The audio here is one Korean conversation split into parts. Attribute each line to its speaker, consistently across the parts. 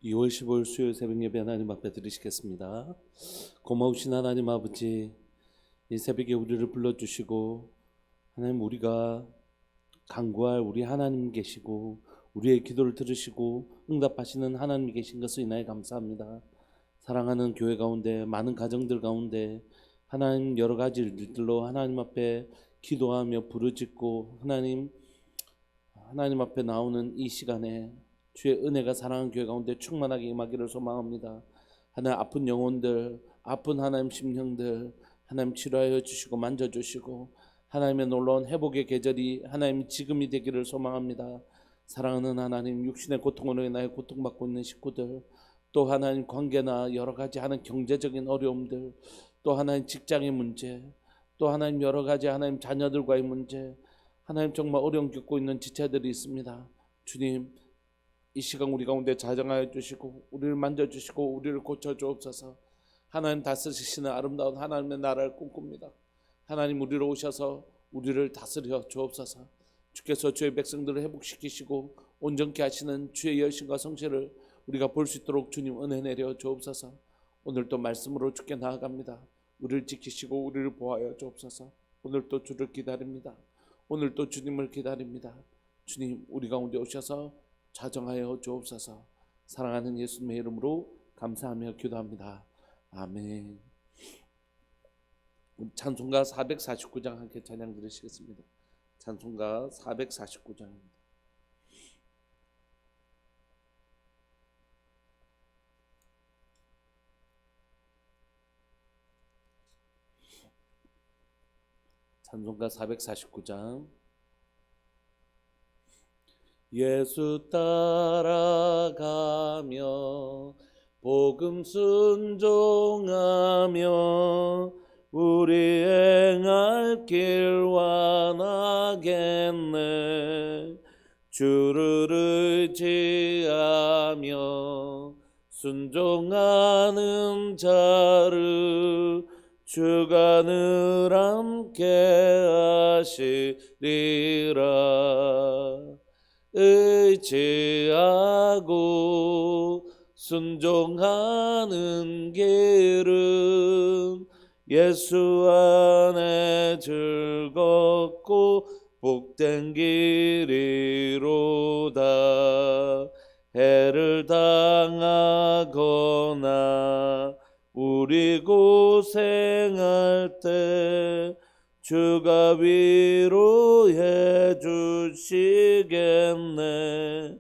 Speaker 1: 2월 15일 수요일 새벽 예배 하나님 앞에 드리시겠습니다. 고마우신 하나님 아버지, 이 새벽에 우리를 불러주시고 하나님, 우리가 간구할 우리 하나님 계시고 우리의 기도를 들으시고 응답하시는 하나님 계신 것을 인하여 감사합니다. 사랑하는 교회 가운데, 많은 가정들 가운데 하나님 여러 가지 일들로 하나님 앞에 기도하며 부르짖고 하나님 앞에 나오는 이 시간에 주의 은혜가 사랑하는 교회 가운데 충만하게 임하기를 소망합니다. 하나님, 아픈 영혼들, 아픈 하나님 심령들 하나님 치료하여 주시고 만져주시고 하나님의 놀라운 회복의 계절이 하나님 지금이 되기를 소망합니다. 사랑하는 하나님, 육신의 고통으로 인하여 고통받고 있는 식구들, 또 하나님 관계나 여러 가지 하는 경제적인 어려움들, 또 하나님 직장의 문제, 또 하나님 여러 가지 하나님 자녀들과의 문제, 하나님 정말 어려움 겪고 있는 지체들이 있습니다. 주님, 이 시간 우리 가운데 자정하여 주시고 우리를 만져주시고 우리를 고쳐주옵소서. 하나님 다스리시는 아름다운 하나님의 나라를 꿈꿉니다. 하나님, 우리로 오셔서 우리를 다스려 주옵소서. 주께서 주의 백성들을 회복시키시고 온전케 하시는 주의 여신과 성실을 우리가 볼 수 있도록 주님 은혜 내려 주옵소서. 오늘도 말씀으로 주께 나아갑니다. 우리를 지키시고 우리를 보호하여 주옵소서. 오늘도 주를 기다립니다. 오늘도 주님을 기다립니다. 주님, 우리 가운데 오셔서 자정하여 주옵소서. 사랑하는 예수님의 이름으로 감사하며 기도합니다. 아멘. 찬송가 449장 함께 찬양 드리시겠습니다. 찬송가 449장입니다. 찬송가 449장. 예수 따라가며 복음 순종하며 우리 행할 길 완하겠네. 주를 의지하며 순종하는 자를 주가 늘 함께 하시리라. 의지하고 순종하는 길은 예수 안에 즐겁고 복된 길이로다. 해를 당하거나 우리 고생할 때 주가 위로해 주시겠네.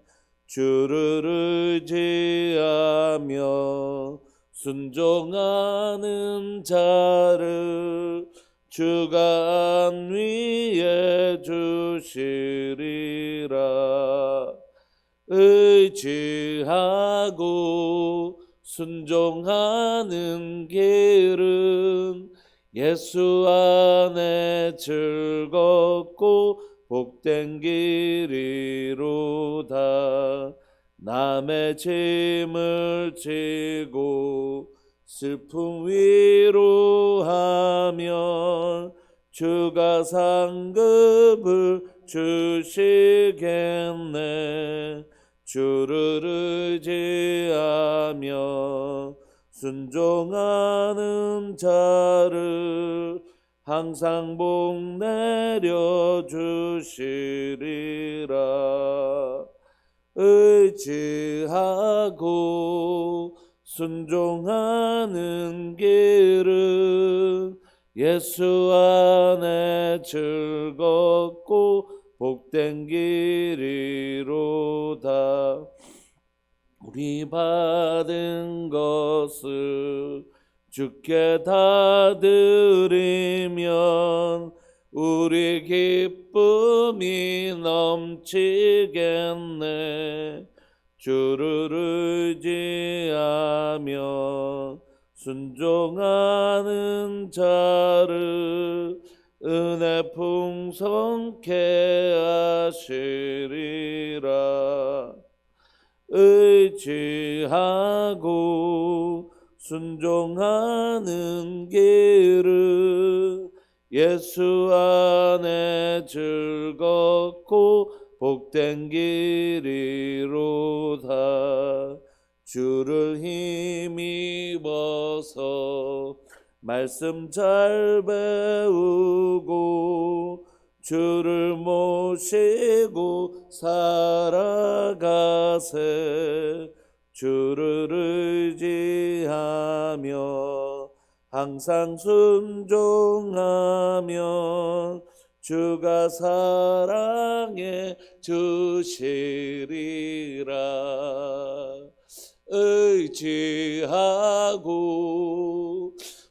Speaker 1: 주를 의지하며 순종하는 자를 주가 안위해 주시리라. 의지하고 순종하는 길은 예수 안에 즐겁고 복된 길이로다. 남의 짐을 지고 슬픔 위로하면 주가 상급을 주시겠네. 주를 의지하며 순종하는 자를 항상 복 내려 주시리라. 의지하고 순종하는 길은 예수 안에 즐겁고 복된 길이로다. 우리 받은 것을 주께 다 드리면 우리 기쁨이 넘치겠네. 주를 의지하며 순종하는 자를 은혜 풍성케 하시리라. 의지하고 순종하는 길은 예수 안에 즐겁고 복된 길이로다. 주를 힘입어서 말씀 잘 배우고 주를 모시고 살아가세. 주를 의지하며 항상 순종하면 주가 사랑해 주시리라. 의지하고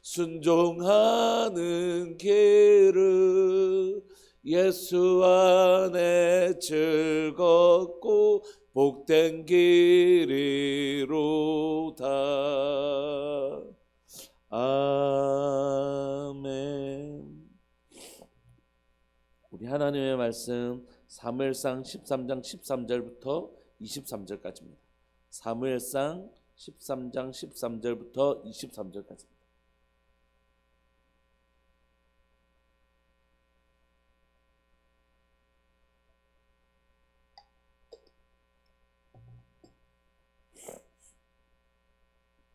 Speaker 1: 순종하는 길은 예수 안에 즐겁고 복된 길이로다. 아멘. 우리 하나님의 말씀 사무엘상 13장 13절부터 23절까지입니다. 사무엘상 13장 13절부터 23절까지입니다.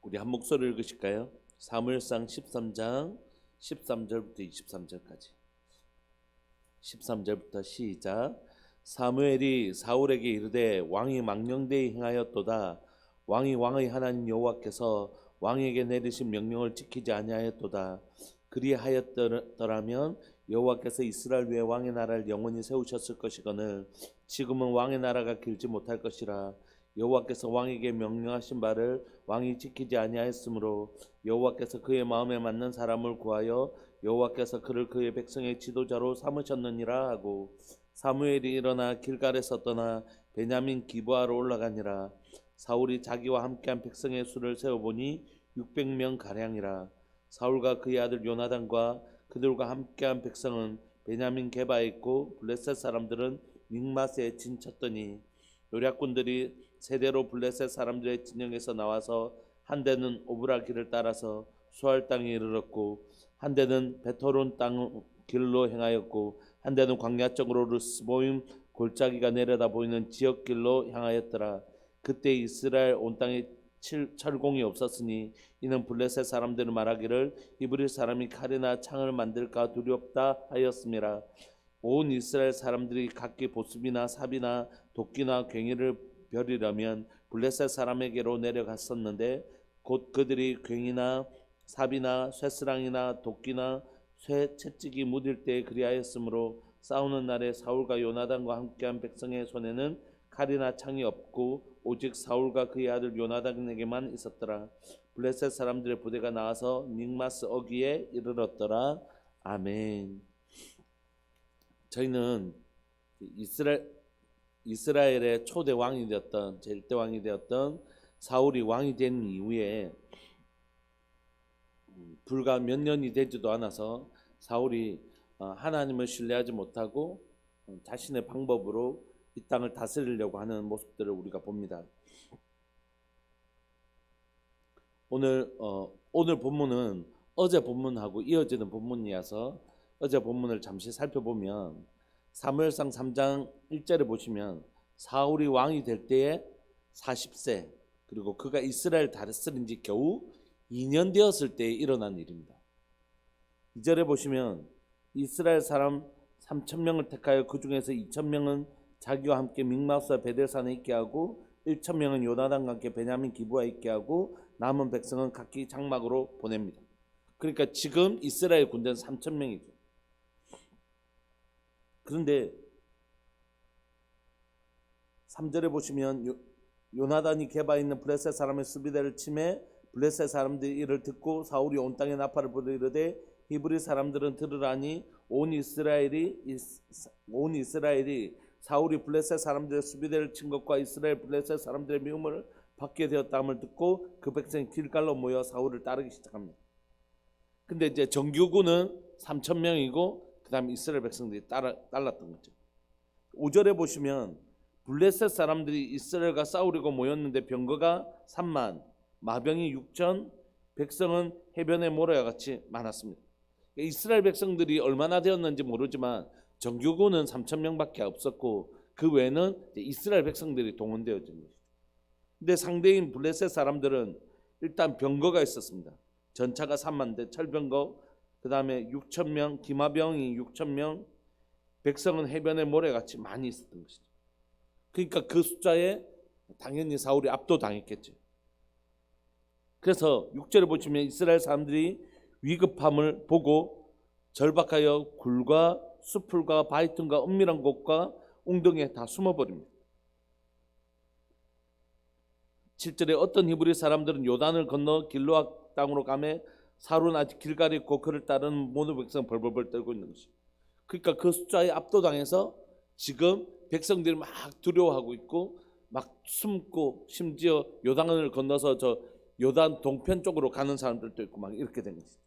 Speaker 1: 우리 한 목소리를 읽으실까요? 사무엘상 13장 13절부터 23절까지. 13절부터 시작. 사무엘이 사울에게 이르되 왕이 망령되이 행하였도다. 왕이 왕의 하나님 여호와께서 왕에게 내리신 명령을 지키지 아니하였도다. 그리하였더라면 여호와께서 이스라엘 위에 왕의 나라를 영원히 세우셨을 것이거늘 지금은 왕의 나라가 길지 못할 것이라. 여호와께서 왕에게 명령하신 바를 왕이 지키지 아니하였으므로 여호와께서 그의 마음에 맞는 사람을 구하여 여호와께서 그를 그의 백성의 지도자로 삼으셨느니라 하고 사무엘이 일어나 길갈에서 떠나 베냐민 기브아로 올라가니라. 사울이 자기와 함께한 백성의 수를 세어보니 600명 가량이라. 사울과 그의 아들 요나단과 그들과 함께한 백성은 베냐민 게바에 있고 블레셋 사람들은 믹마스에 진쳤더니 노략군들이 세대로 블레셋 사람들의 진영에서 나와서 한 대는 오브라 길을 따라서 수알 땅에 이르렀고 한 대는 베토론 땅 길로 행하였고 한 대는 광야 쪽으로 르스보임 골짜기가 내려다 보이는 지역 길로 향하였더라. 그때 이스라엘 온 땅에 철공이 없었으니 이는 블레셋 사람들은 말하기를 히브리 사람이 칼이나 창을 만들까 두렵다 하였음이라. 온 이스라엘 사람들이 각기 보습이나 삽이나 도끼나 괭이를 벼리려면 블레셋 사람에게로 내려갔었는데 곧 그들이 괭이나 삽이나 쇠스랑이나 도끼나 쇠 채찍이 묻을 때에 그리하였으므로 싸우는 날에 사울과 요나단과 함께한 백성의 손에는 칼이나 창이 없고 오직 사울과 그의 아들 요나단에게만 있었더라. 블레셋 사람들의 부대가 나와서 믹마스 어귀에 이르렀더라. 아멘. 저희는 이스라엘의 초대 왕이 되었던 제1대 왕이 되었던 사울이 왕이 된 이후에 불과 몇 년이 되지도 않아서 사울이 하나님을 신뢰하지 못하고 자신의 방법으로 이 땅을 다스리려고 하는 모습들을 우리가 봅니다. 오늘 본문은 어제 본문하고 이어지는 본문이어서 어제 본문을 잠시 살펴보면 사무엘상 3장 1절에 보시면 사울이 왕이 될 때에 40세 그리고 그가 이스라엘 다스린 지 겨우 2년 되었을 때에 일어난 일입니다. 2절에 보시면 이스라엘 사람 3,000명을 택하여 그 중에서 2,000명은 자기와 함께 믹마스와 베델산에 있게 하고 1,000명은 요나단과 함께 베냐민 기브아에 있게 하고 남은 백성은 각기 장막으로 보냅니다. 그러니까 지금 이스라엘 군대는 3,000명이죠. 그런데 3절에 보시면 요나단이 게바에 있는 블레셋 사람의 수비대를 침해 블레셋 사람들이 이를 듣고 사울이 온 땅에 나팔을 불어 이르되 히브리 사람들은 들으라니 온 이스라엘이 사울이 블레셋 사람들의 수비대를 친 것과 이스라엘 블레셋 사람들의 미움을 받게 되었다함을 듣고 그 백성이 길갈로 모여 사울을 따르기 시작합니다. 근데 이제 정규군은 3,000명이고 그 다음에 이스라엘 백성들이 따랐던 거죠. 5절에 보시면 블레셋 사람들이 이스라엘과 싸우려고 모였는데 병거가 3만, 마병이 6천, 백성은 해변에 모래와 같이 많았습니다. 이스라엘 백성들이 얼마나 되었는지 모르지만 정규군은 3,000명밖에 없었고 그 외에는 이스라엘 백성들이 동원되어진 것이죠. 근데 상대인 블레셋 사람들은 일단 병거가 있었습니다. 전차가 3만 대, 철병거, 그 다음에 6천 명, 기마병이 6천 명, 백성은 해변에 모래같이 많이 있었던 것이죠. 그러니까 그 숫자에 당연히 사울이 압도당했겠죠. 그래서 6절에 보시면 이스라엘 사람들이 위급함을 보고 절박하여 굴과 수풀과 바위 틈과 은밀한 곳과 웅덩이에 다 숨어버립니다. 7절에 어떤 히브리 사람들은 요단을 건너 길르앗 땅으로 가매 사울은 아직 길갈이 있고 그를 따르는 모든 백성 벌벌벌 떨고 있는 것이죠. 그러니까 그 숫자에 압도당해서 지금 백성들이 막 두려워하고 있고 막 숨고 심지어 요단을 건너서 저 요단 동편 쪽으로 가는 사람들도 있고 막 이렇게 된 것이죠.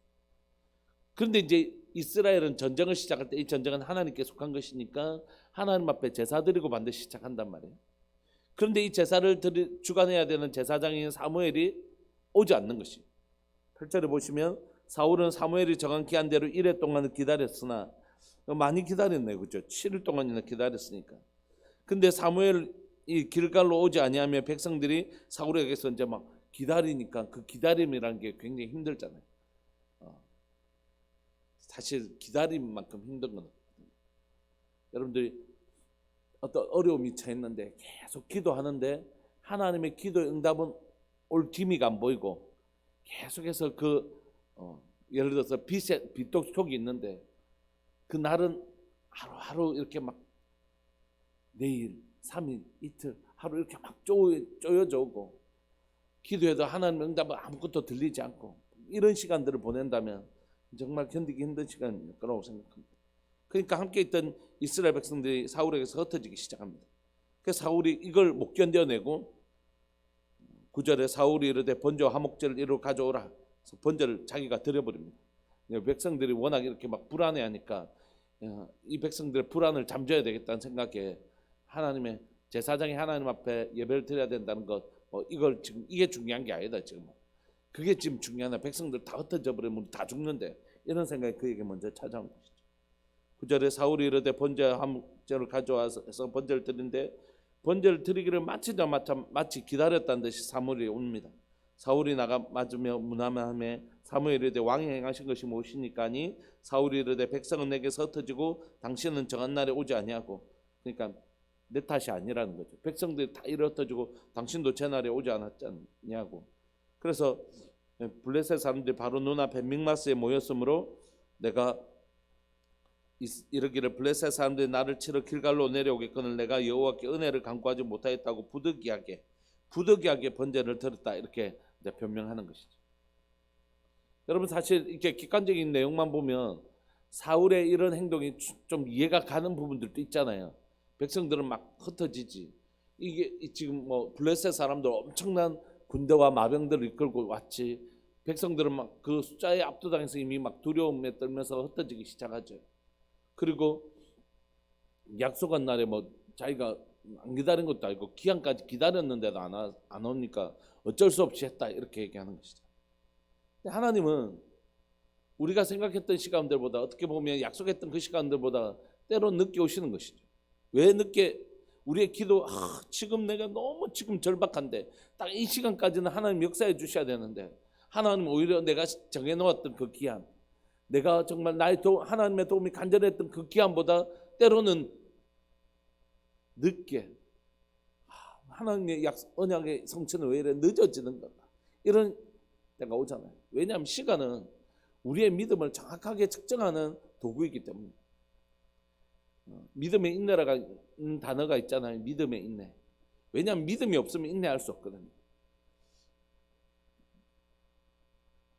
Speaker 1: 그런데 이제 이스라엘은 전쟁을 시작할 때 이 전쟁은 하나님께 속한 것이니까 하나님 앞에 제사 드리고 반드시 시작한단 말이에요. 그런데 이 제사를 주관해야 되는 제사장인 사무엘이 오지 않는 것이. 8절에 보시면 사울은 사무엘이 정한 기한 대로 1회 동안을 기다렸으나 많이 기다렸네요. 그죠? 7일 동안이나 기다렸으니까. 근데 사무엘이 길갈로 오지 아니하며 백성들이 사울에게서 이제 막 기다리니까 그 기다림이라는 게 굉장히 힘들잖아요. 사실 기다림만큼 힘든 건 없거든요. 여러분들이 어떤 어려움이 처했는데 계속 기도하는데 하나님의 기도의 응답은 올 기미가 안 보이고 계속해서 예를 들어서 빗독촉이 있는데 그 날은 하루하루 이렇게 막 내일, 3일, 이틀, 하루 이렇게 막 쪼여져 오고 기도해도 하나님의 응답은 아무것도 들리지 않고 이런 시간들을 보낸다면 정말 견디기 힘든 시간일 거라고 생각합니다. 그러니까 함께 있던 이스라엘 백성들이 사울에게서 흩어지기 시작합니다. 그래서 사울이 이걸 못 견뎌내고 9절에 사울이 이르되 번제와 화목제를 이리로 가져오라. 그래서 번제를 자기가 드려버립니다. 백성들이 워낙 이렇게 막 불안해하니까 이 백성들의 불안을 잠재워야 되겠다는 생각에 하나님의 제사장이 하나님 앞에 예배를 드려야 된다는 것, 이걸 지금 이게 중요한 게 아니다. 지금 그게 지금 중요하나. 백성들 다 흩어져 버리면 다 죽는데 이런 생각이 그에게 먼저 찾아온 것이죠. 9절에 사울이 이르되 번제와 화목제를 가져와서 번제를 드리는데 번제를 드리기를 마치자마자 마치 기다렸다는 듯이 사무엘이 옵니다. 사울이 나가 맞으며 무난함에 사무엘이 이르되 왕이 행하신 것이 무엇이니까니 사울이 이르되 백성은 내게서 흩어지고 당신은 정한 날에 오지 아니하고. 그러니까 내 탓이 아니라는 거죠. 백성들이 다 이래 흩어지고 당신도 제 날에 오지 않았냐고. 그래서 블레셋 사람들이 바로 눈앞에 믹마스에 모였으므로 내가 이르기를 블레셋 사람들이 나를 치러 길갈로 내려오겠거늘 내가 여호와께 은혜를 간구하지 못하였다고 부득이하게 번제를 드렸다. 이렇게 이제 변명하는 것이죠. 여러분 사실 이렇게 객관적인 내용만 보면 사울의 이런 행동이 좀 이해가 가는 부분들도 있잖아요. 백성들은 막 흩어지지. 이게 지금 블레셋 사람들 엄청난 군대와 마병들을 이끌고 왔지. 백성들은 막 그 숫자에 압도당해서 이미 막 두려움에 떨면서 흩어지기 시작하죠. 그리고 약속한 날에 자기가 안 기다린 것도 아니고 기한까지 기다렸는데도 안 오니까 어쩔 수 없이 했다. 이렇게 얘기하는 것이죠. 근데 하나님은 우리가 생각했던 시간들보다 어떻게 보면 약속했던 그 시간들보다 때로 늦게 오시는 것이죠. 왜 늦게? 우리의 기도 지금 내가 너무 지금 절박한데 딱 이 시간까지는 하나님 역사해 주셔야 되는데 하나님 오히려 내가 정해놓았던 그 기한, 내가 정말 하나님의 도움이 간절했던 그 기한보다 때로는 늦게 하나님의 언약의 성취는 왜 이래 늦어지는 건가, 이런 때가 오잖아요. 왜냐하면 시간은 우리의 믿음을 정확하게 측정하는 도구이기 때문에. 믿음의 인내라는 단어가 있잖아요. 믿음의 인내. 왜냐하면 믿음이 없으면 인내할 수 없거든요.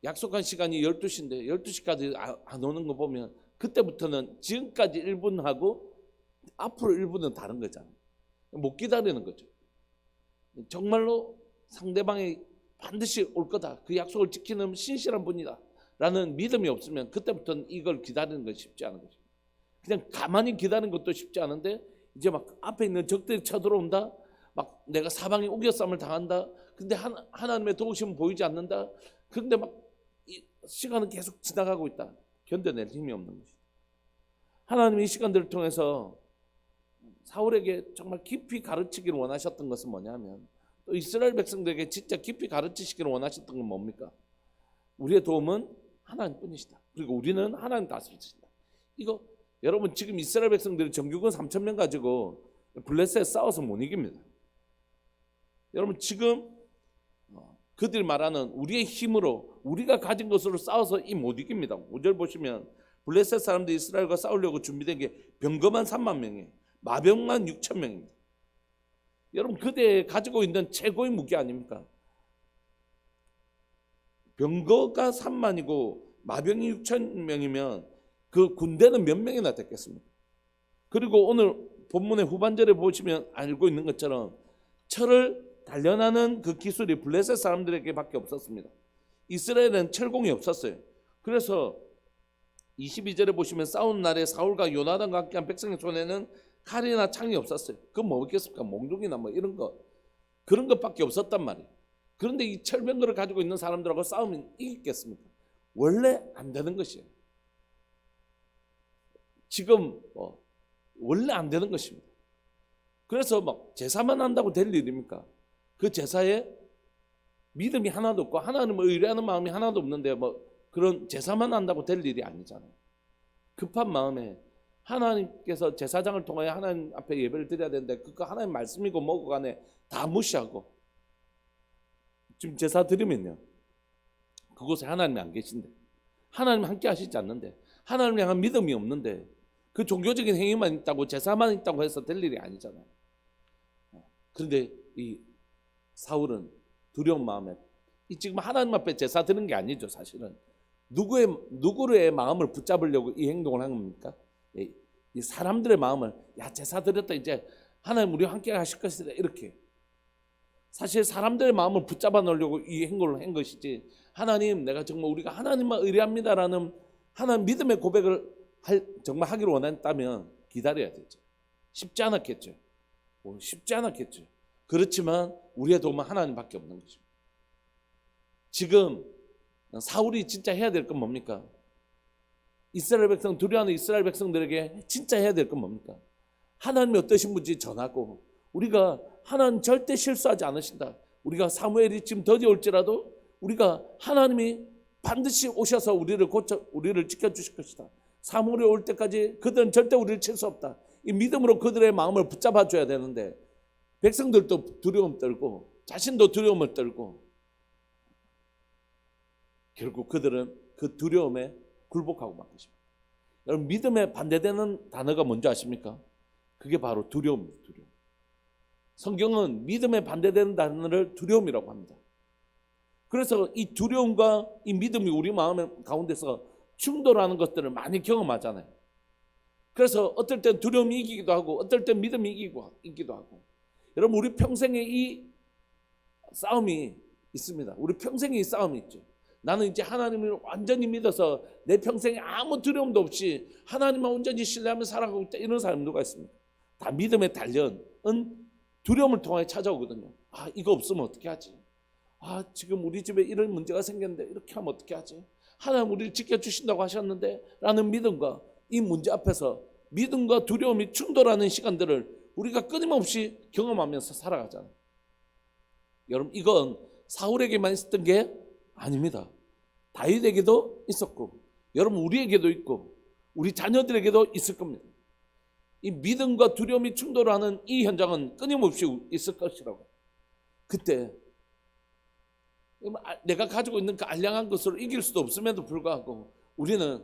Speaker 1: 약속한 시간이 12시인데 12시까지 안 오는 거 보면 그때부터는 지금까지 1분하고 앞으로 1분은 다른 거잖아요. 못 기다리는 거죠. 정말로 상대방이 반드시 올 거다, 그 약속을 지키는 신실한 분이다 라는 믿음이 없으면 그때부터는 이걸 기다리는 건 쉽지 않은 거죠. 그냥 가만히 기다리는 것도 쉽지 않은데 이제 막 앞에 있는 적들이 쳐들어온다, 막 내가 사방에 우겨쌈을 당한다, 근데 하나님의 도우심은 보이지 않는다. 그런데 막 시간은 계속 지나가고 있다. 견뎌낼 힘이 없는 것이죠. 하나님이 이 시간들을 통해서 사울에게 정말 깊이 가르치기를 원하셨던 것은 뭐냐면 또 이스라엘 백성들에게 진짜 깊이 가르치시기를 원하셨던 건 뭡니까? 우리의 도움은 하나님뿐이시다. 그리고 우리는 하나님 다스리신다. 이거 여러분 지금 이스라엘 백성들이 정규군 3,000명 가지고 블레셋에 싸워서 못 이깁니다. 여러분 지금 그들이 말하는 우리의 힘으로 우리가 가진 것으로 싸워서 못 이깁니다. 5절 보시면 블레셋 사람들이 이스라엘과 싸우려고 준비된 게 병거만 3만 명이에요. 마병만 6천 명입니다. 여러분 그때 가지고 있는 최고의 무기 아닙니까? 병거가 3만이고 마병이 6천 명이면 그 군대는 몇 명이나 됐겠습니까? 그리고 오늘 본문의 후반절에 보시면 알고 있는 것처럼 철을 단련하는 그 기술이 블레셋 사람들에게밖에 없었습니다. 이스라엘은 철공이 없었어요. 그래서 22절에 보시면 싸우는 날에 사울과 요나단과 함께한 백성의 손에는 칼이나 창이 없었어요. 그건 뭐겠습니까? 몽둥이나 뭐 이런 거 그런 것밖에 없었단 말이에요. 그런데 이 철병거를 가지고 있는 사람들하고 싸우면 이기겠습니까? 원래 안 되는 것이에요. 지금 원래 안 되는 것입니다. 그래서 막 제사만 한다고 될 일입니까? 그 제사에 믿음이 하나도 없고 하나님을 의뢰하는 마음이 하나도 없는데 뭐 그런 제사만 한다고 될 일이 아니잖아요. 급한 마음에 하나님께서 제사장을 통하여 하나님 앞에 예배를 드려야 되는데 그거 하나님 말씀이고 뭐고 간에 다 무시하고 지금 제사 드리면요 그곳에 하나님이 안 계신데 하나님 함께 하시지 않는데 하나님을 향한 믿음이 없는데 그 종교적인 행위만 있다고 제사만 있다고 해서 될 일이 아니잖아요. 그런데 이 사울은 두려운 마음에 지금 하나님 앞에 제사 드는 게 아니죠. 사실은 누구의 마음을 붙잡으려고 이 행동을 한 겁니까? 이 사람들의 마음을 제사 드렸다 이제 하나님 우리와 함께 하실 것이다 이렇게 사실 사람들의 마음을 붙잡아 놓으려고 이 행동을 한 것이지 하나님 내가 정말 우리가 하나님만 의뢰합니다라는 하나님 믿음의 고백을 정말 하기를 원했다면 기다려야 되죠. 쉽지 않았겠죠. 쉽지 않았겠죠. 그렇지만 우리의 도움은 하나님밖에 없는 것입니다. 지금 사울이 진짜 해야 될 건 뭡니까? 이스라엘 백성 두려워하는 이스라엘 백성들에게 진짜 해야 될 건 뭡니까? 하나님이 어떠신 분인지 전하고 우리가 하나님 절대 실수하지 않으신다. 우리가 사무엘이 지금 더디올지라도 우리가 하나님이 반드시 오셔서 우리를 지켜주실 것이다. 사무엘이 올 때까지 그들은 절대 우리를 칠 수 없다. 이 믿음으로 그들의 마음을 붙잡아 줘야 되는데 백성들도 두려움 떨고 자신도 두려움을 떨고 결국 그들은 그 두려움에 굴복하고 만 것입니다. 여러분 믿음에 반대되는 단어가 뭔지 아십니까? 그게 바로 두려움입니다. 두려움. 성경은 믿음에 반대되는 단어를 두려움이라고 합니다. 그래서 이 두려움과 이 믿음이 우리 마음 가운데서 충돌하는 것들을 많이 경험하잖아요. 그래서 어떨 땐 두려움이 이기기도 하고 어떨 땐 믿음이 이기기도 하고 여러분 우리 평생에 이 싸움이 있습니다. 우리 평생에 이 싸움이 있죠. 나는 이제 하나님을 완전히 믿어서 내 평생에 아무 두려움도 없이 하나님만 온전히 신뢰하며 살아가고 있다 이런 사람 누가 있습니까? 다 믿음의 단련은 두려움을 통해 찾아오거든요. 이거 없으면 어떻게 하지? 지금 우리 집에 이런 문제가 생겼는데 이렇게 하면 어떻게 하지? 하나님 우리를 지켜주신다고 하셨는데 라는 믿음과 이 문제 앞에서 믿음과 두려움이 충돌하는 시간들을 우리가 끊임없이 경험하면서 살아가잖아요. 여러분 이건 사울에게만 있었던 게 아닙니다. 다윗에게도 있었고 여러분 우리에게도 있고 우리 자녀들에게도 있을 겁니다. 이 믿음과 두려움이 충돌하는 이 현장은 끊임없이 있을 것이라고. 그때 내가 가지고 있는 그 알량한 것으로 이길 수도 없음에도 불구하고 우리는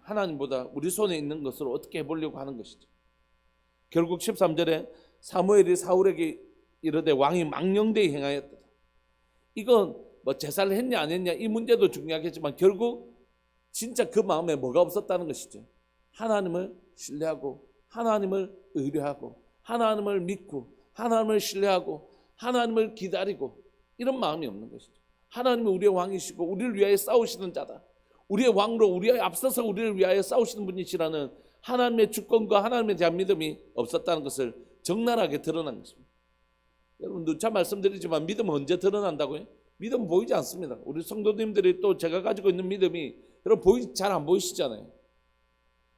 Speaker 1: 하나님보다 우리 손에 있는 것으로 어떻게 해보려고 하는 것이죠. 결국 13절에 사무엘이 사울에게 이르되 왕이 망령되이 행하였다. 이건 뭐 제사를 했냐 안 했냐 이 문제도 중요하겠지만 결국 진짜 그 마음에 뭐가 없었다는 것이죠. 하나님을 신뢰하고 하나님을 의뢰하고 하나님을 믿고 하나님을 신뢰하고 하나님을 기다리고 이런 마음이 없는 것이죠. 하나님이 우리의 왕이시고 우리를 위하여 싸우시는 자다. 우리의 왕으로 우리에 앞서서 우리를 위하여 싸우시는 분이시라는 하나님의 주권과 하나님에 대한 믿음이 없었다는 것을 적나라하게 드러난 것입니다. 여러분 누차 말씀드리지만 믿음은 언제 드러난다고요? 믿음은 보이지 않습니다. 우리 성도님들이 또 제가 가지고 있는 믿음이 여러분 잘 안 보이시잖아요.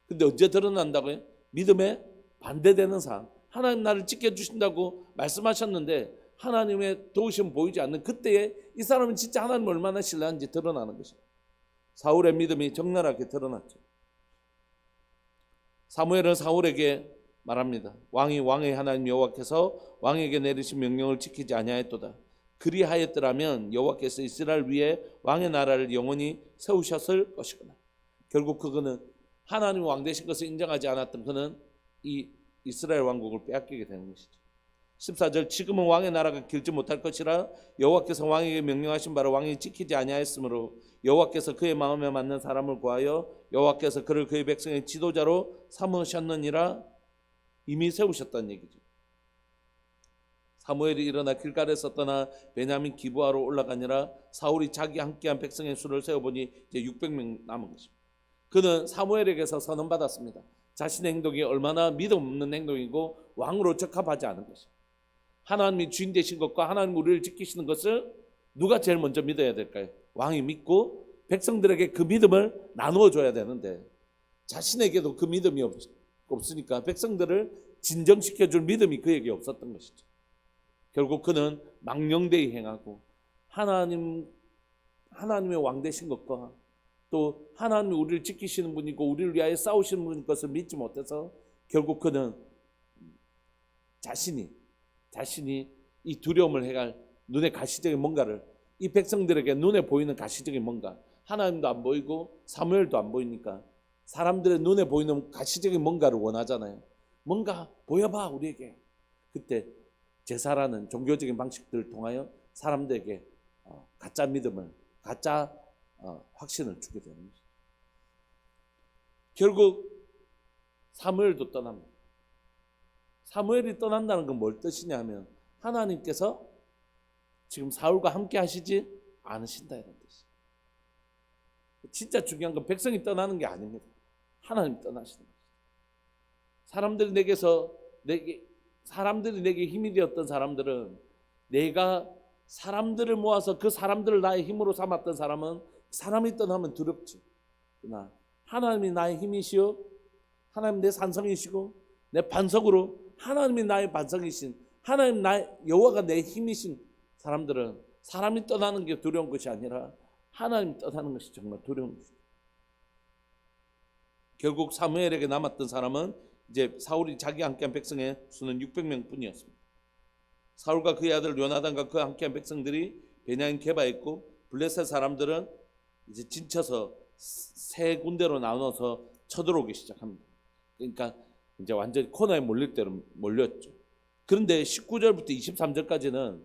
Speaker 1: 근데 언제 드러난다고요? 믿음에 반대되는 상황. 하나님 나를 지켜주신다고 말씀하셨는데 하나님의 도우심 보이지 않는 그때에 이 사람은 진짜 하나님을 얼마나 신뢰하는지 드러나는 것입니다. 사울의 믿음이 적나라하게 드러났죠. 사무엘은 사울에게 말합니다. 왕이 왕의 하나님 여호와께서 왕에게 내리신 명령을 지키지 아니하였도다. 그리하였더라면 여호와께서 이스라엘 위에 왕의 나라를 영원히 세우셨을 것이구나. 결국 그거는 하나님 왕 되신 것을 인정하지 않았던 그는 이 이스라엘 왕국을 빼앗기게 되는 것이죠. 14절 지금은 왕의 나라가 길지 못할 것이라 여호와께서 왕에게 명령하신 바를 왕이 지키지 아니하였으므로 여호와께서 그의 마음에 맞는 사람을 구하여 여호와께서 그를 그의 백성의 지도자로 삼으셨느니라. 이미 세우셨다는 얘기죠. 사무엘이 일어나 길갈에서 떠나 베냐민 기브아로 올라가니라. 사울이 자기 함께한 백성의 수를 세어보니 이제 600명 남은 것입니다. 그는 사무엘에게서 선언받았습니다. 자신의 행동이 얼마나 믿음 없는 행동이고 왕으로 적합하지 않은 것입니다. 하나님이 주인 되신 것과 하나님 우리를 지키시는 것을 누가 제일 먼저 믿어야 될까요? 왕이 믿고 백성들에게 그 믿음을 나누어 줘야 되는데 자신에게도 그 믿음이 없으니까 백성들을 진정시켜 줄 믿음이 그에게 없었던 것이죠. 결국 그는 망령되이 행하고 하나님의 왕 되신 것과 또 하나님이 우리를 지키시는 분이고 우리를 위하여 싸우시는 분인 것을 믿지 못해서 결국 그는 자신이 이 두려움을 해갈 눈에 가시적인 뭔가를 이 백성들에게 눈에 보이는 가시적인 뭔가 하나님도 안 보이고 사무엘도 안 보이니까 사람들의 눈에 보이는 가시적인 뭔가를 원하잖아요. 뭔가 보여봐 우리에게. 그때 제사라는 종교적인 방식들을 통하여 사람들에게 가짜 믿음을 가짜 확신을 주게 되는 것이죠. 결국 사무엘도 떠납니다. 사무엘이 떠난다는 건 뭘 뜻이냐 하면 하나님께서 지금 사울과 함께 하시지 않으신다 이런 뜻이에요. 진짜 중요한 건 백성이 떠나는 게 아닙니다. 하나님 떠나시는 것이죠. 사람들이 내게 힘이 되었던 사람들은 내가 사람들을 모아서 그 사람들을 나의 힘으로 삼았던 사람은 사람이 떠나면 두렵지. 그러나 하나님이 나의 힘이시오. 하나님 내 산성이시고 내 반석으로 하나님이 나의 반석이신 하나님 나의 여호와가 내 힘이신 사람들은 사람이 떠나는 게 두려운 것이 아니라 하나님 떠나는 것이 정말 두려운 것이죠. 결국 사무엘에게 남았던 사람은 이제 사울이 자기와 함께한 백성의 수는 600명 뿐이었습니다. 사울과 그의 아들 요나단과 그와 함께한 백성들이 베냐민 게바에 있고 블레셋 사람들은 이제 진쳐서 세 군데로 나눠서 쳐들어오기 시작합니다. 그러니까 이제 완전히 코너에 몰릴 대로 몰렸죠. 그런데 19절부터 23절까지는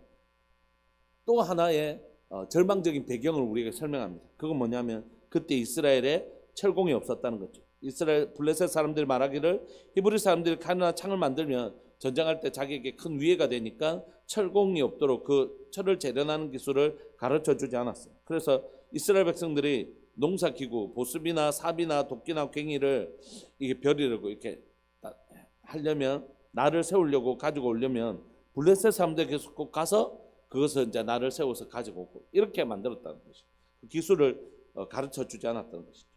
Speaker 1: 또 하나의 절망적인 배경을 우리에게 설명합니다. 그건 뭐냐면 그때 이스라엘에 철공이 없었다는 거죠. 이스라엘 블레셋 사람들이 말하기를 히브리 사람들이 칼이나 창을 만들면 전쟁할 때 자기에게 큰 위해가 되니까 철공이 없도록 그 철을 재련하는 기술을 가르쳐 주지 않았어요. 그래서 이스라엘 백성들이 농사기구, 보습이나 삽이나 도끼나 괭이를 이게 벼리려고 이렇게 하려면 날을 세우려고 가지고 오려면 블레셋 사람들에게 꼭 가서 그것을 이제 날을 세워서 가지고 오고 이렇게 만들었다는 것이죠. 그 기술을 가르쳐 주지 않았다는 것이죠.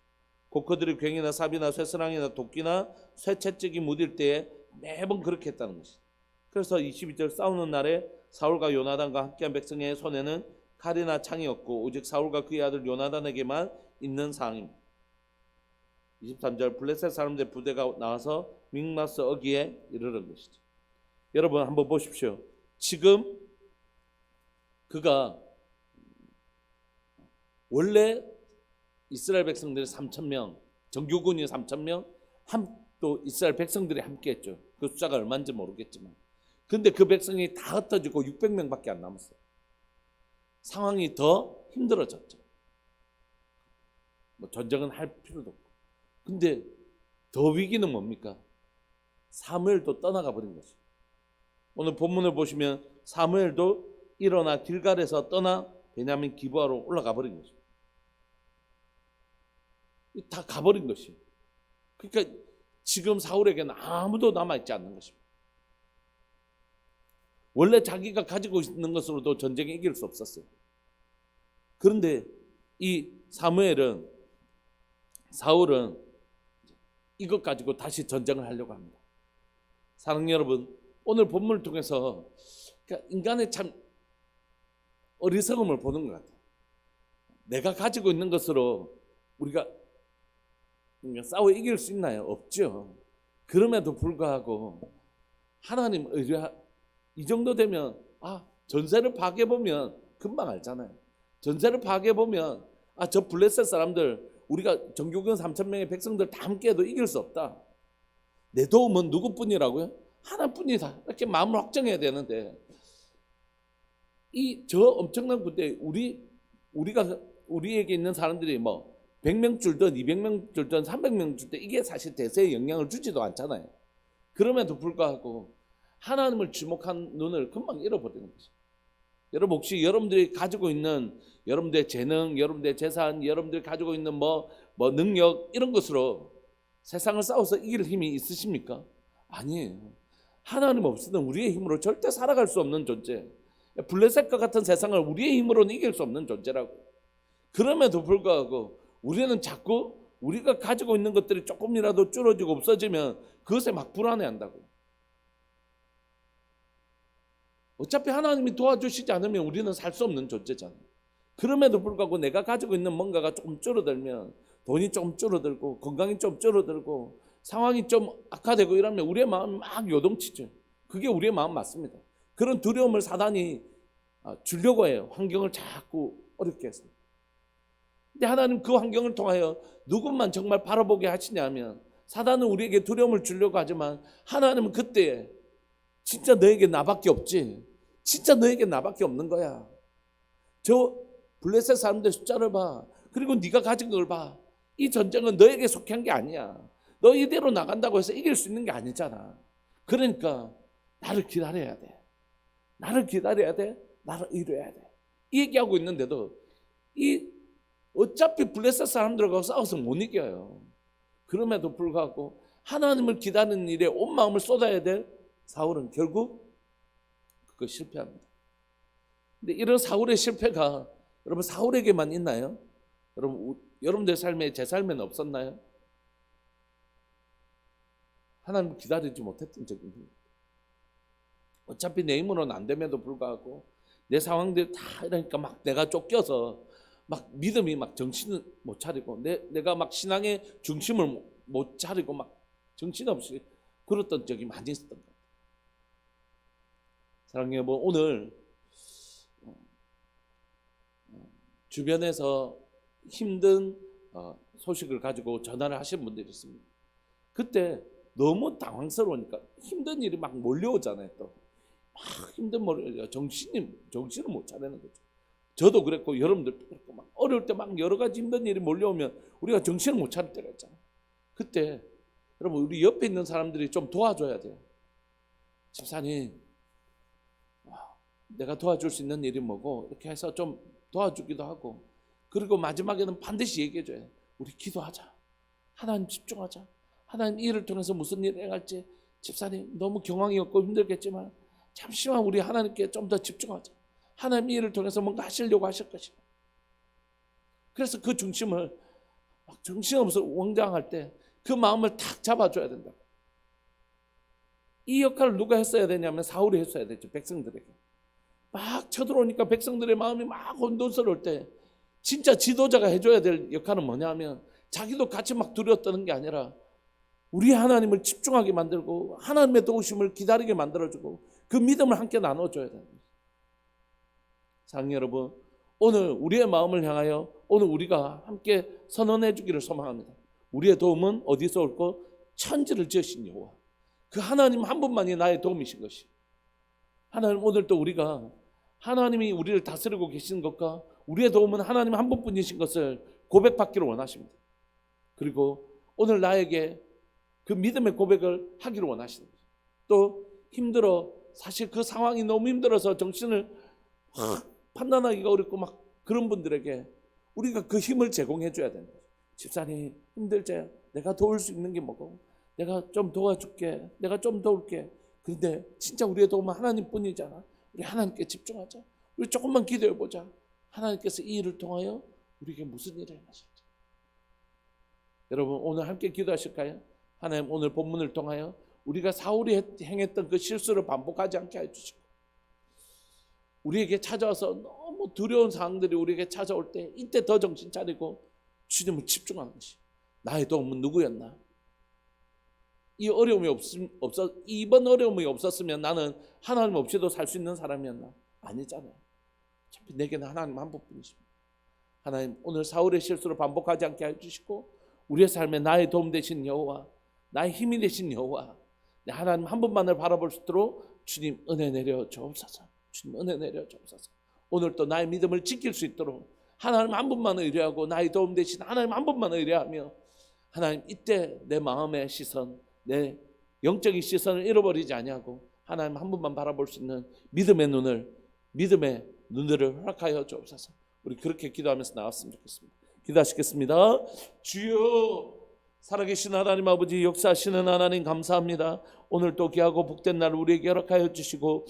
Speaker 1: 곧 그들이 괭이나 삽이나 쇠스랑이나 도끼나 쇠채찍이 무딜 때에 매번 그렇게 했다는 것이죠. 그래서 22절 싸우는 날에 사울과 요나단과 함께한 백성의 손에는 칼이나 창이 없고 오직 사울과 그의 아들 요나단에게만 있는 상황입니다. 23절 블레셋 사람들의 부대가 나와서 믹마스 어기에 이르는 것이죠. 여러분 한번 보십시오. 지금 그가 원래 이스라엘 백성들이 3,000명, 정규군이 3,000명, 또 이스라엘 백성들이 함께했죠. 그 숫자가 얼마인지 모르겠지만, 근데 그 백성이 다 흩어지고 600명밖에 안 남았어요. 상황이 더 힘들어졌죠. 뭐 전쟁은 할 필요도 없고. 근데 더 위기는 뭡니까? 사무엘도 떠나가 버린 거죠. 오늘 본문을 보시면 사무엘도 일어나 길갈에서 떠나 베냐민 기브아로 올라가 버린 거죠. 다 가버린 것이에요. 그러니까 지금 사울에게는 아무도 남아있지 않는 것입니다. 원래 자기가 가지고 있는 것으로도 전쟁에 이길 수 없었어요. 그런데 이 사울은 이것 가지고 다시 전쟁을 하려고 합니다. 사랑하는 여러분, 오늘 본문을 통해서 그러니까 인간의 참 어리석음을 보는 것 같아요. 내가 가지고 있는 것으로 우리가 싸워 이길 수 있나요? 없죠. 그럼에도 불구하고 하나님 의뢰 이 정도 되면 전세를 파괴해 보면 금방 알잖아요. 전세를 파괴해 보면 저 블레셋 사람들 우리가 정교군 3,000명의 백성들 다 함께해도 이길 수 없다. 내 도움은 누구뿐이라고요? 하나뿐이다. 이렇게 마음을 확정해야 되는데 이 저 엄청난 군대 우리에게 있는 사람들이 뭐 100명 줄든 200명 줄든 300명 줄든 이게 사실 대세에 영향을 주지도 않잖아요. 그럼에도 불구하고 하나님을 주목한 눈을 금방 잃어버리는 거죠. 여러분 혹시 여러분들이 가지고 있는 여러분들의 재능, 여러분들의 재산, 여러분들이 가지고 있는 뭐 능력 이런 것으로 세상을 싸워서 이길 힘이 있으십니까? 아니에요. 하나님 없으면 우리의 힘으로 절대 살아갈 수 없는 존재. 블레셋과 같은 세상을 우리의 힘으로는 이길 수 없는 존재라고. 그럼에도 불구하고 우리는 자꾸 우리가 가지고 있는 것들이 조금이라도 줄어지고 없어지면 그것에 막 불안해한다고. 어차피 하나님이 도와주시지 않으면 우리는 살 수 없는 존재잖아요. 그럼에도 불구하고 내가 가지고 있는 뭔가가 조금 줄어들면 돈이 좀 줄어들고 건강이 좀 줄어들고 상황이 좀 악화되고 이러면 우리의 마음이 막 요동치죠. 그게 우리의 마음 맞습니다. 그런 두려움을 사단이 주려고 해요. 환경을 자꾸 어렵게 해서. 근데 하나님 그 환경을 통하여 누구만 정말 바라보게 하시냐면 사단은 우리에게 두려움을 주려고 하지만 하나님은 그때 진짜 너에게 나밖에 없지. 진짜 너에게 나밖에 없는 거야. 저 블레셋 사람들 숫자를 봐. 그리고 네가 가진 걸 봐. 이 전쟁은 너에게 속한 게 아니야. 너 이대로 나간다고 해서 이길 수 있는 게 아니잖아. 그러니까 나를 기다려야 돼. 나를 기다려야 돼. 나를 이뤄야 돼. 이 얘기하고 있는데도 어차피 블레셋 사람들하고 싸워서 못 이겨요. 그럼에도 불구하고 하나님을 기다리는 일에 온 마음을 쏟아야 될 사울은 결국 그거 실패합니다. 근데 이런 사울의 실패가 여러분 사울에게만 있나요? 여러분들 삶에 제 삶에는 없었나요? 하나님을 기다리지 못했던 적이 있는 거예요. 어차피 내 힘으로는 안 됨에도 불구하고 내 상황들 다 이러니까 막 내가 쫓겨서 막 믿음이 막 정신을 못 차리고 내가 막 신앙의 중심을 못 차리고 막 정신없이 그랬던 적이 많이 있었던 거예요. 사랑하는 여러분, 오늘 주변에서 힘든 소식을 가지고 전화를 하신 분들이 있습니다. 그때 너무 당황스러우니까 힘든 일이 막 몰려오잖아요. 또 막 힘든 정신을 못 차리는 거죠. 저도 그랬고 여러분들 그랬고 막 어려울 때 막 여러 가지 힘든 일이 몰려오면 우리가 정신을 못 차릴 때가 있잖아요. 그때 여러분 우리 옆에 있는 사람들이 좀 도와줘야 돼요. 집사님, 내가 도와줄 수 있는 일이 뭐고 이렇게 해서 좀 도와주기도 하고 그리고 마지막에는 반드시 얘기해줘요. 우리 기도하자. 하나님 집중하자. 하나님 이 일을 통해서 무슨 일을 행할지 집사님 너무 경황이 없고 힘들겠지만 잠시만 우리 하나님께 좀 더 집중하자. 하나님 이 일을 통해서 뭔가 하시려고 하실 것이다. 그래서 그 중심을 막 정신없어 왕장할 때 그 마음을 탁 잡아줘야 된다. 이 역할을 누가 했어야 되냐면 사울이 했어야 되죠. 백성들에게. 막 쳐들어오니까 백성들의 마음이 막 혼돈스러울 때 진짜 지도자가 해줘야 될 역할은 뭐냐면 자기도 같이 막 두려웠다는 게 아니라 우리 하나님을 집중하게 만들고 하나님의 도우심을 기다리게 만들어주고 그 믿음을 함께 나눠줘야 됩니다. 사랑하는 여러분, 오늘 우리의 마음을 향하여 오늘 우리가 함께 선언해 주기를 소망합니다. 우리의 도움은 어디서 올까? 천지를 지으신 여호와, 그 하나님 한 분만이 나의 도움이신 것이. 하나님 오늘도 우리가 하나님이 우리를 다스리고 계시는 것과 우리의 도움은 하나님 한 분뿐이신 것을 고백받기를 원하십니다. 그리고 오늘 나에게 그 믿음의 고백을 하기를 원하십니다. 또 힘들어 사실 그 상황이 너무 힘들어서 정신을 판단하기가 어렵고 막 그런 분들에게 우리가 그 힘을 제공해 줘야 됩니다. 집사님 힘들지? 내가 도울 수 있는 게 뭐고 내가 좀 도와줄게. 내가 좀 도울게. 그런데 진짜 우리의 도움은 하나님뿐이잖아. 우리 하나님께 집중하자. 우리 조금만 기도해보자. 하나님께서 이 일을 통하여 우리에게 무슨 일을 행하실지. 여러분 오늘 함께 기도하실까요? 하나님 오늘 본문을 통하여 우리가 사울이 행했던 그 실수를 반복하지 않게 해주시고 우리에게 찾아와서 너무 두려운 상황들이 우리에게 찾아올 때 이때 더 정신 차리고 주님을 집중하는 것이, 나의 도움은 누구였나? 이 어려움이 이번 어려움이 없었으면 나는 하나님 없이도 살 수 있는 사람이었나? 아니잖아요. 어차피 내게는 하나님 한 분뿐이십니다. 하나님, 오늘 사울의 실수를 반복하지 않게 해주시고 우리의 삶에 나의 도움 되신 여호와, 나의 힘이 되신 여호와, 하나님 한 분만을 바라볼 수 있도록 주님 은혜 내려 주옵소서. 주님 은혜 내려 주옵소서. 오늘 또 나의 믿음을 지킬 수 있도록 하나님 한 분만 의뢰하고 나의 도움 되신 하나님 한 분만 의뢰하며, 하나님 이때 내 마음의 시선, 내 영적인 시선을 잃어버리지 아니하고 하나님 한 분만 바라볼 수 있는 믿음의 눈들을 허락하여 주옵소서. 우리 그렇게 기도하면서 나왔으면 좋겠습니다. 기도하시겠습니다. 주여, 살아계신 하나님 아버지, 역사하시는 하나님 감사합니다. 오늘 또 귀하고 복된 날 우리에게 허락하여 주시고,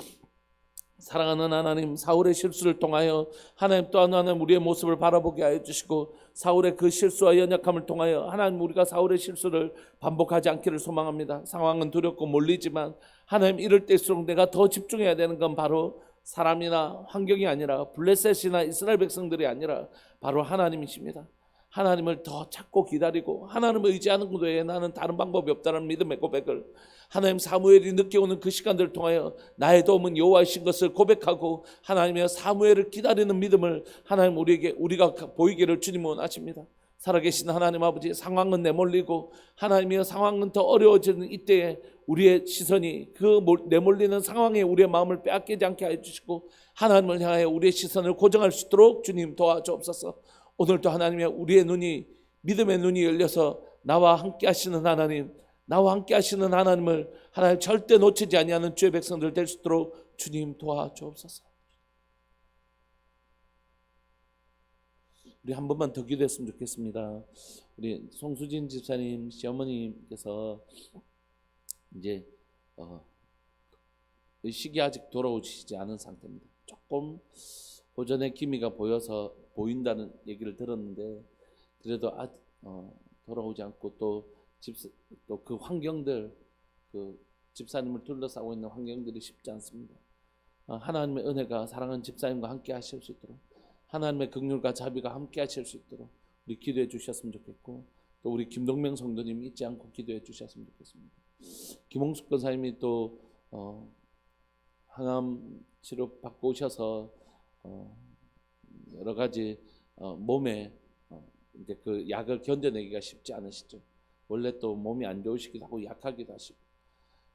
Speaker 1: 사랑하는 하나님, 사울의 실수를 통하여 하나님 또한 하나님 우리의 모습을 바라보게 하여 주시고, 사울의 그 실수와 연약함을 통하여 하나님 우리가 사울의 실수를 반복하지 않기를 소망합니다. 상황은 두렵고 몰리지만 하나님 이럴 때일수록 내가 더 집중해야 되는 건 바로 사람이나 환경이 아니라, 블레셋이나 이스라엘 백성들이 아니라 바로 하나님이십니다. 하나님을 더 찾고 기다리고 하나님을 의지하는 것 외에 나는 다른 방법이 없다는 믿음의 고백을, 하나님 사무엘이 늦게 오는 그 시간들을 통하여 나의 도움은 여호와이신 것을 고백하고 하나님의 사무엘을 기다리는 믿음을 하나님 우리가 보이기를 주님 원하십니다. 살아계신 하나님 아버지, 상황은 내몰리고 하나님의 상황은 더 어려워지는 이때에 우리의 시선이 그 내몰리는 상황에 우리의 마음을 빼앗기지 않게 해주시고 하나님을 향하여 우리의 시선을 고정할 수 있도록 주님 도와주옵소서. 오늘도 하나님의 우리의 눈이, 믿음의 눈이 열려서 나와 함께 하시는 하나님, 나와 함께 하시는 하나님을 하나님 절대 놓치지 아니하는 주의 백성들 될 수 있도록 주님 도와주옵소서. 우리 한 번만 더 기도했으면 좋겠습니다. 우리 송수진 집사님 시어머니께서 이제 의식이 아직 돌아오시지 않은 상태입니다. 조금 오전에 기미가 보인다는 얘기를 들었는데, 그래도 돌아오지 않고 또 그 환경들, 그 집사님을 둘러싸고 있는 환경들이 쉽지 않습니다. 하나님의 은혜가 사랑하는 집사님과 함께 하실 수 있도록, 하나님의 긍휼과 자비가 함께 하실 수 있도록 우리 기도해 주셨으면 좋겠고, 또 우리 김동명 성도님 잊지 않고 기도해 주셨으면 좋겠습니다. 김홍숙 권사님이 또 항암 치료 받고 오셔서 여러 가지 몸에 이제 그 약을 견뎌내기가 쉽지 않으시죠. 원래 또 몸이 안 좋으시기도 하고 약하기도 하시고,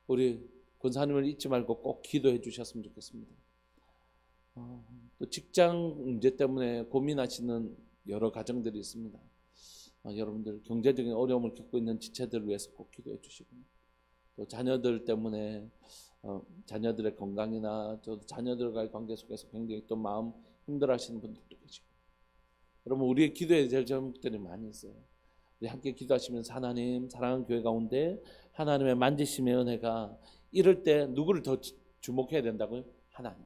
Speaker 1: 우리 권사님을 잊지 말고 꼭 기도해 주셨으면 좋겠습니다. 또 직장 문제 때문에 고민하시는 여러 가정들이 있습니다. 여러분들 경제적인 어려움을 겪고 있는 지체들을 위해서 꼭 기도해 주시고, 또 자녀들 때문에 자녀들의 건강이나 또 자녀들과의 관계 속에서 굉장히 또 마음 힘들어하시는 분들도 계시고, 여러분 우리의 기도해야 될 제목들이 많이 있어요. 우리 함께 기도하시면서 하나님, 사랑하는 교회 가운데 하나님의 만지심의 은혜가 이럴 때 누구를 더 주목해야 된다고요? 하나님.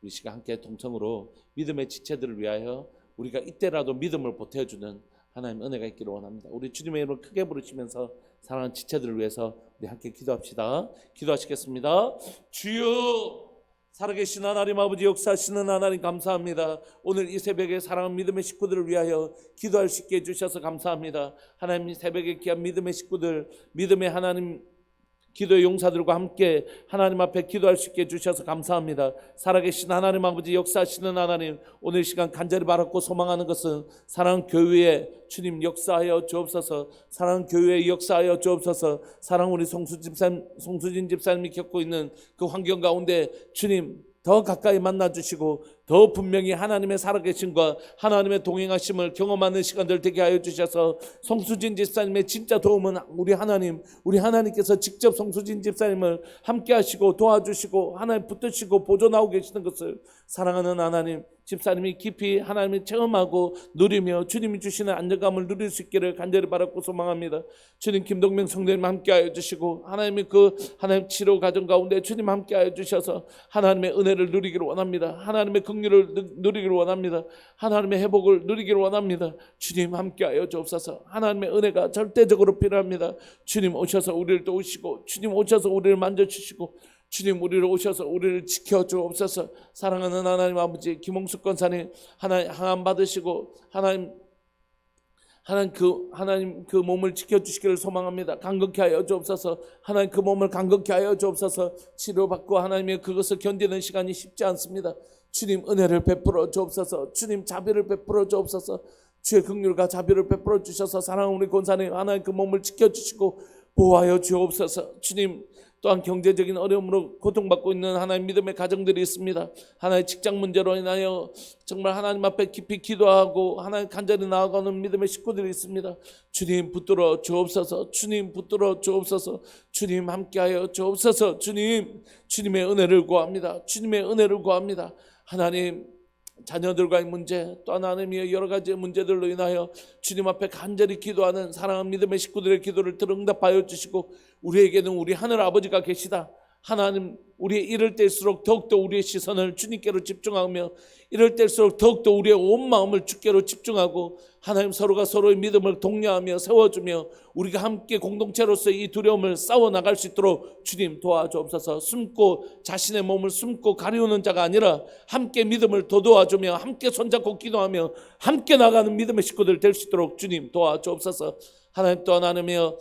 Speaker 1: 우리 시간 함께 동성으로 믿음의 지체들을 위하여 우리가 이때라도 믿음을 보태주는 하나님 은혜가 있기를 원합니다. 우리 주님의 이름을 크게 부르시면서 사랑하는 지체들을 위해서 우리 함께 기도합시다. 기도하시겠습니다. 주여, 살아계신 하나님 아버지, 역사하시는 하나님 감사합니다. 오늘 이 새벽에 사랑하는 믿음의 식구들을 위하여 기도할 수 있게 해주셔서 감사합니다. 하나님, 새벽에 귀한 믿음의 식구들, 믿음의 하나님 기도의 용사들과 함께 하나님 앞에 기도할 수 있게 해주셔서 감사합니다. 살아계신 하나님 아버지, 역사하시는 하나님, 오늘 시간 간절히 바랐고 소망하는 것은 사랑하는 교회에 주님 역사하여 주옵소서. 사랑하는 교회에 역사하여 주옵소서. 사랑하는 우리 송수진 집사님이 겪고 있는 그 환경 가운데 주님 더 가까이 만나주시고 더 분명히 하나님의 살아계심과 하나님의 동행하심을 경험하는 시간들 되게 하여 주셔서 송수진 집사님의 진짜 도움은 우리 하나님께서 직접 송수진 집사님을 함께 하시고 도와주시고 하나님 붙드시고 보존하고 계시는 것을 사랑하는 하나님, 집사님이 깊이 하나님을 체험하고 누리며 주님이 주시는 안정감을 누릴 수 있기를 간절히 바라고 소망합니다. 주님, 김동명 성도님 함께 하여 주시고 하나님의 하나님 치료 과정 가운데 주님 함께 하여 주셔서 하나님의 은혜를 누리기를 원합니다. 하나님의 긍휼을 누리기를 원합니다. 하나님의 회복을 누리기를 원합니다. 주님 함께 하여 주옵소서. 하나님의 은혜가 절대적으로 필요합니다. 주님 오셔서 우리를 도우시고 주님 오셔서 우리를 만져주시고 주님, 우리를 오셔서 우리를 지켜 주옵소서. 사랑하는 하나님 아버지, 김홍숙 권사님 하나님 항암 받으시고 하나님 그 몸을 지켜주시기를 소망합니다. 간극히 하여 주옵소서. 하나님 그 몸을 간극히 하여 주옵소서. 치료받고 하나님의 그것을 견디는 시간이 쉽지 않습니다. 주님, 은혜를 베풀어 주옵소서. 주님, 자비를 베풀어 주옵소서. 주의 긍휼과 자비를 베풀어 주셔서 사랑하는 우리 권사님 하나님 그 몸을 지켜주시고 보호하여 주옵소서. 주님, 또한 경제적인 어려움으로 고통받고 있는 하나님 믿음의 가정들이 있습니다. 하나의 직장 문제로 인하여 정말 하나님 앞에 깊이 기도하고 하나님 간절히 나아가는 믿음의 식구들이 있습니다. 주님, 붙들어 주옵소서. 주님, 붙들어 주옵소서. 주님, 함께하여 주옵소서. 주님의 은혜를 구합니다. 주님의 은혜를 구합니다. 하나님, 자녀들과의 문제, 또 하나님의 여러 가지 문제들로 인하여 주님 앞에 간절히 기도하는 사랑하는 믿음의 식구들의 기도를 응답하여 주시고, 우리에게는 우리 하늘 아버지가 계시다. 하나님, 우리 이럴 때일수록 더욱더 우리의 시선을 주님께로 집중하며, 이럴 때일수록 더욱더 우리의 온 마음을 주께로 집중하고, 하나님 서로가 서로의 믿음을 독려하며 세워주며 우리가 함께 공동체로서 이 두려움을 싸워나갈 수 있도록 주님 도와주옵소서. 자신의 몸을 숨고 가리우는 자가 아니라 함께 믿음을 도와주며 함께 손잡고 기도하며 함께 나가는 믿음의 식구들 될 수 있도록 주님 도와주옵소서. 하나님, 또 하나님이여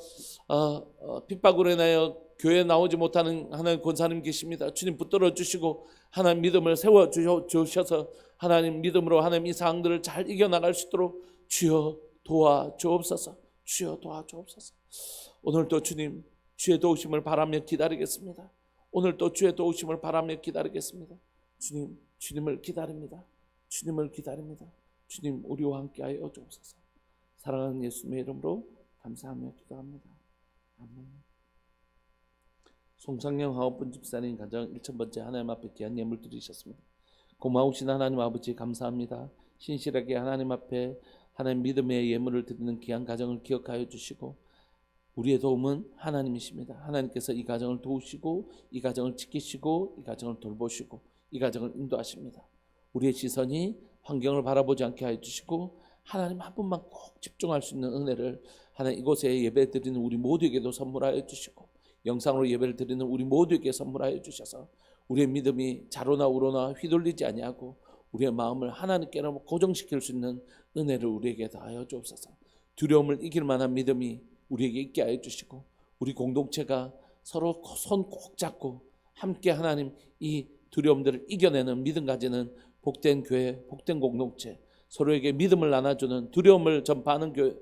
Speaker 1: 핍박으로 인하여 교회에 나오지 못하는 하나님 권사님 계십니다. 주님, 붙들어 주시고 하나님 믿음을 세워 주셔서 하나님 믿음으로 하나님 이 상황들을 잘 이겨나갈 수 있도록 주여 도와주옵소서. 주여 도와주옵소서. 오늘도 주님, 주의 도우심을 바라며 기다리겠습니다. 오늘도 주의 도우심을 바라며 기다리겠습니다. 주님을 기다립니다. 주님을 기다립니다. 주님, 우리와 함께하여 주옵소서. 사랑하는 예수님의 이름으로 감사하며 기도합니다. 아멘. 송상영 하오픈 집사님 가정 1000번째 하나님 앞에 귀한 예물 드리셨습니다. 고마우신 하나님 아버지, 감사합니다. 신실하게 하나님 앞에 하나님 믿음의 예물을 드리는 귀한 가정을 기억하여 주시고, 우리의 도움은 하나님이십니다. 하나님께서 이 가정을 도우시고 이 가정을 지키시고 이 가정을 돌보시고 이 가정을 인도하십니다. 우리의 시선이 환경을 바라보지 않게 하여 주시고 하나님 한 분만 꼭 집중할 수 있는 은혜를 하나님 이곳에 예배 드리는 우리 모두에게도 선물하여 주시고, 영상으로 예배를 드리는 우리 모두에게 선물하여 주셔서 우리의 믿음이 좌로나 우로나 휘둘리지 아니하고 우리의 마음을 하나님께로 고정시킬 수 있는 은혜를 우리에게 다하여 주옵소서. 두려움을 이길 만한 믿음이 우리에게 있게 하여 주시고, 우리 공동체가 서로 손 꼭 잡고 함께 하나님 이 두려움들을 이겨내는 믿음 가지는 복된 교회, 복된 공동체, 서로에게 믿음을 나눠주는, 두려움을 전파하는 교회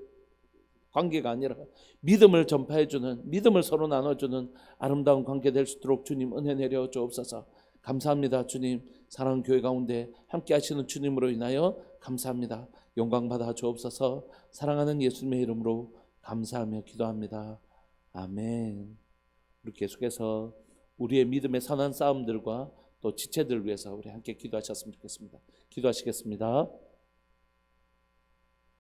Speaker 1: 관계가 아니라 믿음을 전파해주는, 믿음을 서로 나눠주는 아름다운 관계 될 수 있도록 주님 은혜 내려 주옵소서. 감사합니다. 주님, 사랑하는 교회 가운데 함께 하시는 주님으로 인하여 감사합니다. 영광 받아 주옵소서. 사랑하는 예수님의 이름으로 감사하며 기도합니다. 아멘. 우리 계속해서 우리의 믿음의 선한 싸움들과 또 지체들을 위해서 우리 함께 기도하셨으면 좋겠습니다. 기도하시겠습니다.